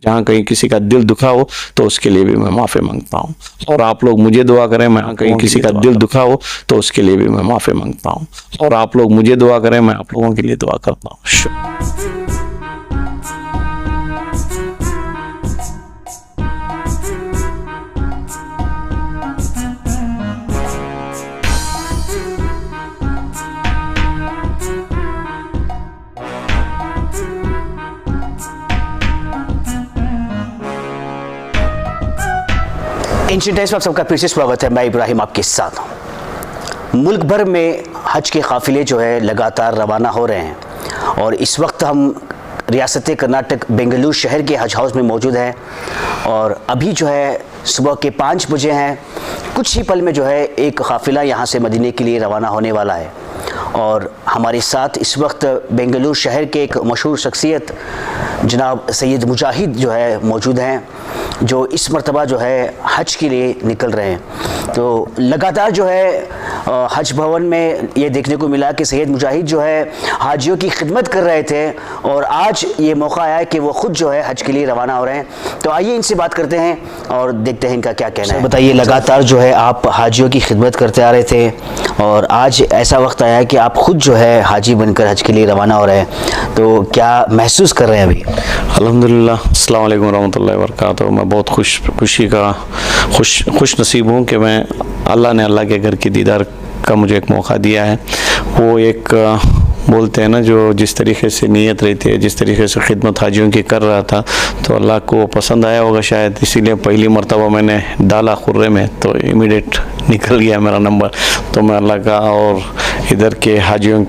जहाँ कहीं किसी का दिल दुखा हो तो उसके लिए भी मैं माफ़ी मांगता हूँ। और आप लोग मुझे दुआ करें, मैं कहीं किसी का दिल दुखा हो तो उसके लिए भी मैं माफ़ी मांगता हूँ। और आप लोग मुझे दुआ करें, मैं आप लोगों के लिए दुआ करता हूँ। एशियन टाइम्स में आप सबका फिर से स्वागत है। मैं इब्राहिम आपके साथ हूँ। मुल्क भर में हज के काफ़िले जो है लगातार रवाना हो रहे हैं और इस वक्त हम रियासत कर्नाटक बेंगलुरु शहर के हज हाउस में मौजूद हैं और अभी जो है सुबह के 5 बजे हैं। कुछ ही पल में जो है एक काफ़िला यहाँ से मदीने के लिए रवाना होने वाला है और हमारे साथ इस वक्त बेंगलुरु शहर के एक मशहूर शख्सियत जनाब सैयद मुजाहिद जो है मौजूद हैं, जो इस मरतबा जो है हज के लिए निकल रहे हैं। तो लगातार जो है हज भवन में ये देखने को मिला कि सैयद मुजाहिद जो है हाजियों की खिदमत कर रहे थे और आज ये मौका आया है कि वो ख़ुद जो है हज के लिए रवाना हो रहे हैं। तो आइए इनसे बात करते हैं और देखते हैं इनका क्या कहना है। बताइए, लगातार जो है आप हाजियों की खिदमत करते आ रहे थे और आज ऐसा वक्त आया है कि आप ख़ुद जो है हाजी बनकर हज के लिए रवाना हो रहे हैं, तो क्या महसूस कर रहे हैं अभी? अल्हम्दुलिल्लाह, अस्सलाम वालेकुम रहमतुल्लाहि व बरकातहू। मैं बहुत खुश नसीब हूँ कि मैं अल्लाह के घर की दीदार का मुझे एक मौका दिया है। वो एक बोलते हैं ना, जो जिस तरीके से नीयत रहती है, जिस तरीके से खिदमत हाजियों की कर रहा था, तो अल्लाह को पसंद आया होगा शायद, इसीलिए पहली मरतबा मैंने डाला खुर्रे में तो इमीडिएट निकल गया मेरा नंबर। तो मैं अल्लाह का और इधर के हाजियों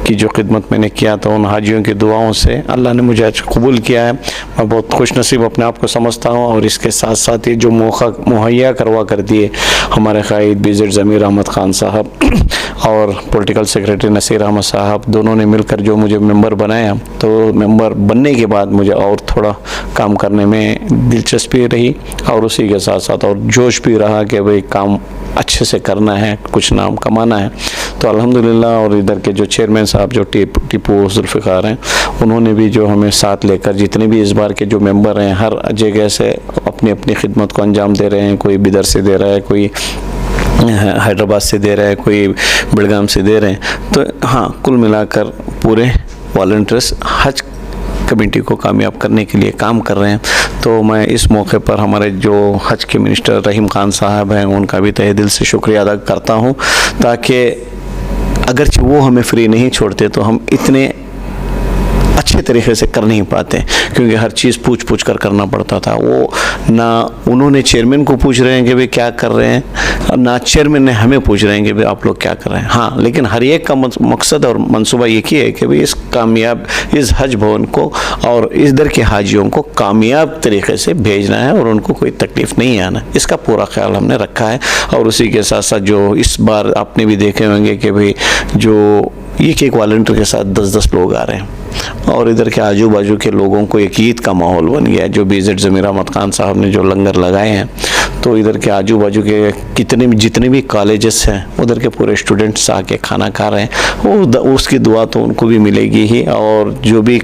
की जो खिदमत मैंने किया था, उन हाजियों की दुआओं से अल्लाह ने मुझे आज कबूल किया है। मैं बहुत खुश नसीब अपने आप को समझता हूँ और इसके साथ साथ ये जो मौका मुहैया करवा कर दिए हमारे कायद BZ ज़मीर अहमद ख़ान साहब और पॉलिटिकल सेक्रेटरी नसीर अहमद साहब, दोनों ने मिलकर जो मुझे मेंबर बनाया, तो मेंबर बनने के बाद मुझे और थोड़ा काम करने में दिलचस्पी रही और उसी के साथ साथ और जोश भी रहा कि भाई काम अच्छे से करना है, कुछ नाम कमाना है। तो अल्हम्दुलिल्लाह, और इधर के जो चेयरमैन साहब जो टीपू जुल्फ़िकार हैं, उन्होंने भी जो हमें साथ लेकर जितने भी इस बार के जो मेंबर हैं हर जगह से अपनी अपनी खिदमत को अंजाम दे रहे हैं। कोई बिदर से दे रहा है, कोई हैदराबाद से दे रहा है, कोई बेलगाम से दे रहे हैं। तो हाँ, कुल मिलाकर पूरे वॉलंटियर्स हज कमेटी को कामयाब करने के लिए काम कर रहे हैं। तो मैं इस मौके पर हमारे जो हज के मिनिस्टर रहीम खान साहब हैं, उनका भी तहे दिल से शुक्रिया अदा करता हूं, ताकि अगरचे वो हमें फ्री नहीं छोड़ते तो हम इतने अच्छे तरीके से कर नहीं पाते, क्योंकि हर चीज़ पूछ कर करना पड़ता था। वो ना उन्होंने चेयरमैन को पूछ रहे हैं कि भाई क्या कर रहे हैं, और ना चेयरमैन ने हमें पूछ रहे हैं कि भाई आप लोग क्या कर रहे हैं। हाँ, लेकिन हर एक का मकसद और मंसूबा एक ही है कि भाई इस हज भवन को और इधर के हाजियों को कामयाब तरीके से भेजना है और उनको कोई तकलीफ़ नहीं आना, इसका पूरा ख्याल हमने रखा है। और उसी के साथ साथ जो इस बार आपने भी देखे होंगे कि भाई जो एक वॉलंटियर के साथ 10-10 लोग आ रहे हैं और इधर के आजू बाजू के लोगों को एक ईद का माहौल बन गया है। जो BZ ज़मीर अहमद ख़ान साहब ने जो लंगर लगाए हैं, तो इधर के आजू बाजू के जितने भी कॉलेजेस हैं, उधर के पूरे स्टूडेंट्स आके खाना खा रहे हैं। उसकी दुआ तो उनको भी मिलेगी ही, और जो भी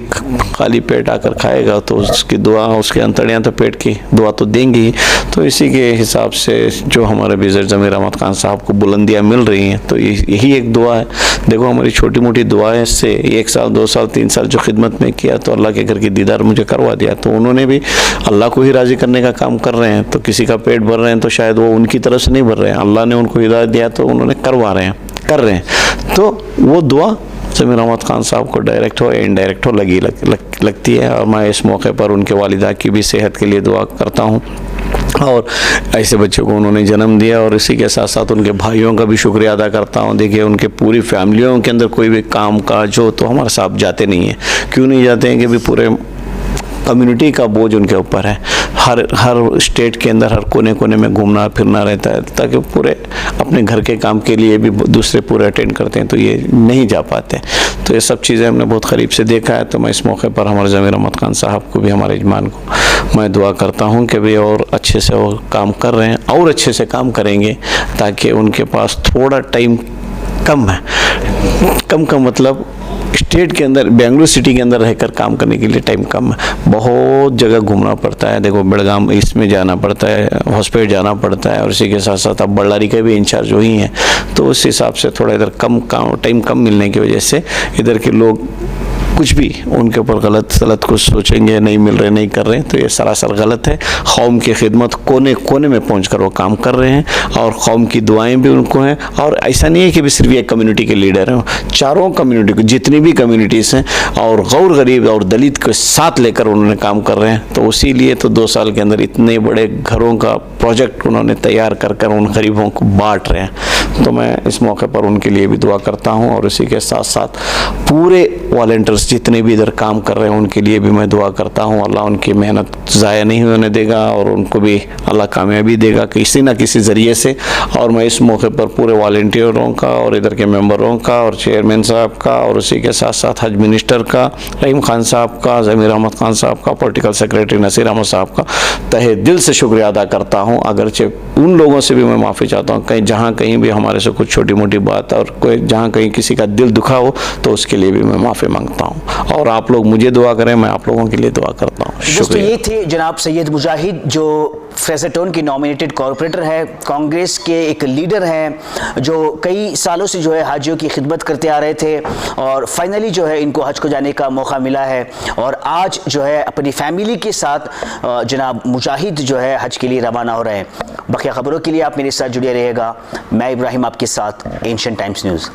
खाली पेट आकर खाएगा तो उसकी दुआ, उसके अंतड़ियाँ तो पेट की दुआ तो देंगी ही। तो इसी के हिसाब से जो हमारे BZ ज़मीर अहमद ख़ान साहब को बुलंदियाँ मिल रही हैं, तो यही एक दुआ है। देखो, हमारी छोटी मोटी दुआएं से 1 साल 2 साल 3 साल जो खिदमत में किया, तो अल्लाह के घर की दीदार मुझे करवा दिया। तो उन्होंने भी अल्लाह को ही राज़ी करने का काम कर रहे हैं। तो किसी का पेट भर रहे हैं तो शायद वो उनकी तरफ से नहीं भर रहे हैं, अल्लाह ने उनको हिदायत दिया तो उन्होंने कर रहे हैं। तो वो दुआ ज़मीर अहमद ख़ान साहब को डायरेक्ट हो या इनडायरेक्ट हो लगती है। और मैं इस मौके पर उनके वालिदा की भी सेहत के लिए दुआ करता हूँ, और ऐसे बच्चों को उन्होंने जन्म दिया। और इसी के साथ साथ उनके भाइयों का भी शुक्रिया अदा करता हूँ। देखिए, उनके पूरी फैमिलियों के अंदर कोई भी काम काज हो तो हमारे साथ जाते नहीं हैं। क्यों नहीं जाते हैं कि भी पूरे कम्युनिटी का बोझ उनके ऊपर है। हर स्टेट के अंदर हर कोने कोने में घूमना फिरना रहता है, ताकि पूरे अपने घर के काम के लिए भी दूसरे पूरे अटेंड करते हैं, तो ये नहीं जा पाते। तो ये सब चीज़ें हमने बहुत करीब से देखा है। तो मैं इस मौके पर हमारे ज़मीर अहमद ख़ान साहब को भी, हमारे यजमान को मैं दुआ करता हूँ कि भाई और अच्छे से वो काम कर रहे हैं और अच्छे से काम करेंगे, ताकि उनके पास थोड़ा टाइम कम है। कम का मतलब स्टेट के अंदर, बेंगलुरु सिटी के अंदर रहकर काम करने के लिए टाइम कम है, बहुत जगह घूमना पड़ता है। देखो बेलगाम इसमें जाना पड़ता है, हॉस्पिटल जाना पड़ता है, और इसी के साथ साथ अब बल्लारी के भी इंचार्ज वही हैं, तो उस हिसाब से थोड़ा इधर टाइम कम मिलने की वजह से इधर के लोग कुछ भी उनके ऊपर गलत कुछ सोचेंगे, नहीं मिल रहे, नहीं कर रहे, तो ये सरासर गलत है। कौम की खिदमत कोने कोने में पहुंचकर वो काम कर रहे हैं, और कौम की दुआएं भी उनको हैं। और ऐसा नहीं है कि भी सिर्फ एक कम्युनिटी के लीडर हैं, चारों कम्युनिटी को, जितनी भी कम्युनिटीज़ हैं और गौर गरीब और दलित के साथ लेकर उन्होंने काम कर रहे हैं। तो उसी लिए तो 2 साल के अंदर इतने बड़े घरों का प्रोजेक्ट उन्होंने तैयार कर उन गरीबों को बांट रहे हैं। तो मैं इस मौके पर उनके लिए भी दुआ करता हूँ, और इसी के साथ साथ पूरे वॉलंटियर्स जितने भी इधर काम कर रहे हैं उनके लिए भी मैं दुआ करता हूँ। अल्लाह उनकी मेहनत ज़ाया नहीं होने देगा, और उनको भी अल्लाह कामयाबी देगा किसी ना किसी ज़रिए से। और मैं इस मौके पर पूरे वॉलंटियरों का और इधर के मेंबरों का और चेयरमैन साहब का और उसी के साथ साथ हज मिनिस्टर का रहीम खान साहब का, ज़मीर अहमद खान साहब का, पॉलिटिकल सेक्रेटरी नसीर अहमद साहब का तहे दिल से शुक्रिया अदा करता हूँ। अगरचे उन लोगों से भी मैं माफ़ी चाहता हूँ कहीं भी हमारे से कुछ छोटी मोटी बात और कोई जहाँ कहीं किसी का दिल दुखा हो, तो उसके लिए भी मैं माफ़ी मांगता हूँ। और आप लोग मुझे दुआ करें, मैं आप लोगों के लिए दुआ करता हूँ। दोस्तों, ये थे जनाब सैयद मुजाहिद, जो फ्रेजर टाउन की नॉमिनेटेड कॉरपोरेटर है, कांग्रेस के एक लीडर हैं, जो कई सालों से जो है हाजियों की खिदमत करते आ रहे थे, और फाइनली जो है इनको हज को जाने का मौका मिला है, और आज जो है अपनी फैमिली के साथ जनाब मुजाहिद जो है हज के लिए रवाना हो रहे हैं। बकिया खबरों के लिए आप मेरे साथ जुड़े रहिएगा। मैं इब्राहिम आपके साथ, एशियन टाइम्स न्यूज़।